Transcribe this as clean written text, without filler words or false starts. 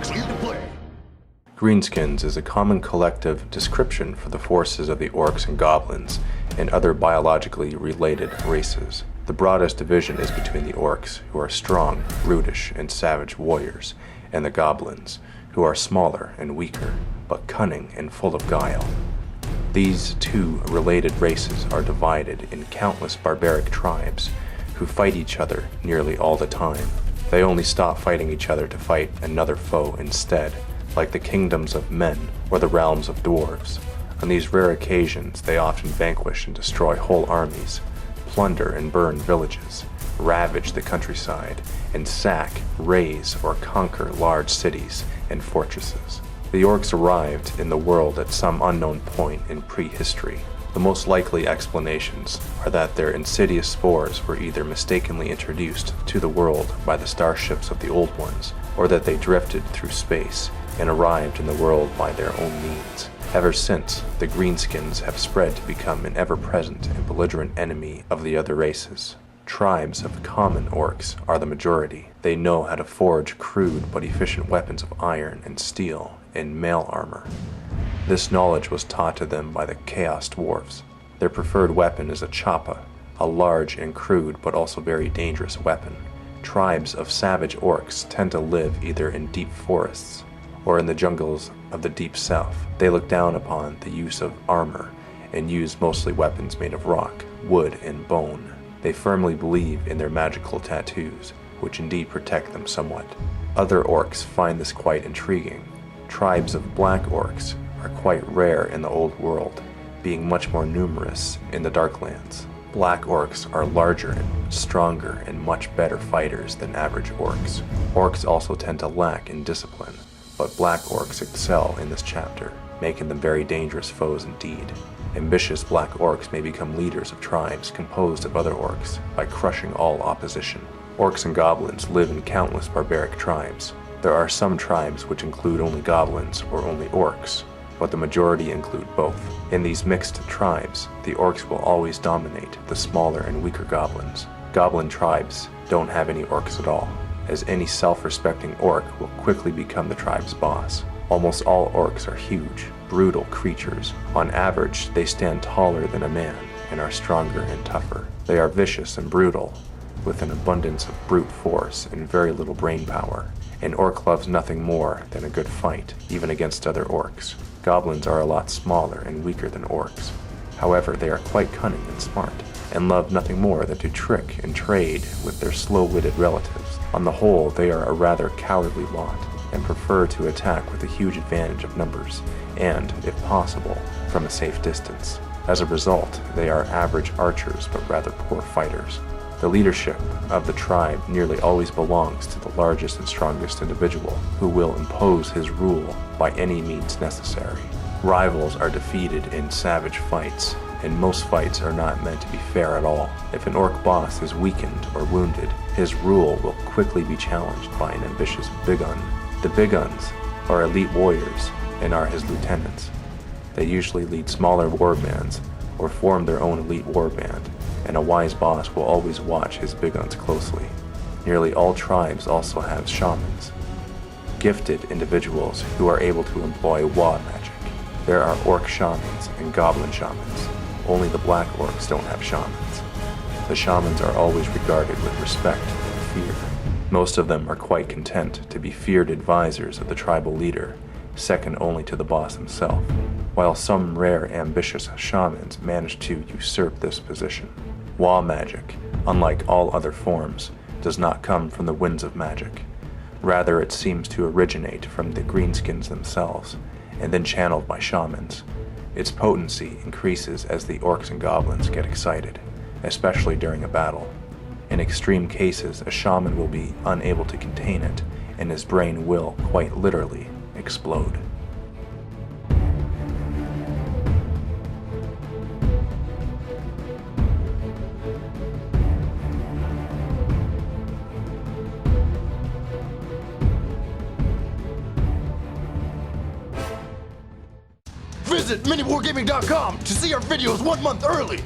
Clear to play. Greenskins is a common collective description for the forces of the orcs and goblins and other biologically related races. The broadest division is between the orcs, who are strong, brutish, and savage warriors, and the goblins, who are smaller and weaker, but cunning and full of guile. These two related races are divided in countless barbaric tribes who fight each other nearly all the time. They only stop fighting each other to fight another foe instead, like the kingdoms of men or the realms of dwarves. On these rare occasions, they often vanquish and destroy whole armies, plunder and burn villages, ravage the countryside, and sack, raze, or conquer large cities and fortresses. The orcs arrived in the world at some unknown point in prehistory. The most likely explanations are that their insidious spores were either mistakenly introduced to the world by the starships of the Old Ones, or that they drifted through space and arrived in the world by their own means. Ever since, the Greenskins have spread to become an ever-present and belligerent enemy of the other races. Tribes of common orcs are the majority. They know how to forge crude but efficient weapons of iron and steel and mail armor. This knowledge was taught to them by the Chaos Dwarfs. Their preferred weapon is a choppa, a large and crude but also very dangerous weapon. Tribes of savage orcs tend to live either in deep forests or in the jungles of the deep south. They look down upon the use of armor and use mostly weapons made of rock, wood, and bone. They firmly believe in their magical tattoos, which indeed protect them somewhat. Other orcs find this quite intriguing. Tribes of black orcs are quite rare in the old world, being much more numerous in the Darklands. Black orcs are larger and stronger and much better fighters than average orcs. Orcs also tend to lack in discipline, but black orcs excel in this chapter, making them very dangerous foes indeed. Ambitious black orcs may become leaders of tribes composed of other orcs by crushing all opposition. Orcs and goblins live in countless barbaric tribes. There are some tribes which include only goblins or only orcs, but the majority include both. In these mixed tribes, the orcs will always dominate the smaller and weaker goblins. Goblin tribes don't have any orcs at all, as any self-respecting orc will quickly become the tribe's boss. Almost all orcs are huge, brutal creatures. On average, they stand taller than a man and are stronger and tougher. They are vicious and brutal, with an abundance of brute force and very little brain power. An orc loves nothing more than a good fight, even against other orcs. Goblins are a lot smaller and weaker than orcs. However, they are quite cunning and smart, and love nothing more than to trick and trade with their slow-witted relatives. On the whole, they are a rather cowardly lot, and prefer to attack with a huge advantage of numbers, and, if possible, from a safe distance. As a result, they are average archers but rather poor fighters. The leadership of the tribe nearly always belongs to the largest and strongest individual, who will impose his rule by any means necessary. Rivals are defeated in savage fights, and most fights are not meant to be fair at all. If an orc boss is weakened or wounded, his rule will quickly be challenged by an ambitious bigun. The biguns are elite warriors and are his lieutenants. They usually lead smaller warbands or form their own elite warband, and a wise boss will always watch his biguns closely. Nearly all tribes also have shamans, gifted individuals who are able to employ war magic. There are orc shamans and goblin shamans. Only the black orcs don't have shamans. The shamans are always regarded with respect and fear. Most of them are quite content to be feared advisors of the tribal leader, second only to the boss himself, while some rare ambitious shamans manage to usurp this position. War magic, unlike all other forms, does not come from the winds of magic. Rather, it seems to originate from the greenskins themselves, and then channeled by shamans. Its potency increases as the orcs and goblins get excited, especially during a battle. In extreme cases, a shaman will be unable to contain it, and his brain will, quite literally, explode. Visit miniwargaming.com to see our videos 1 month early.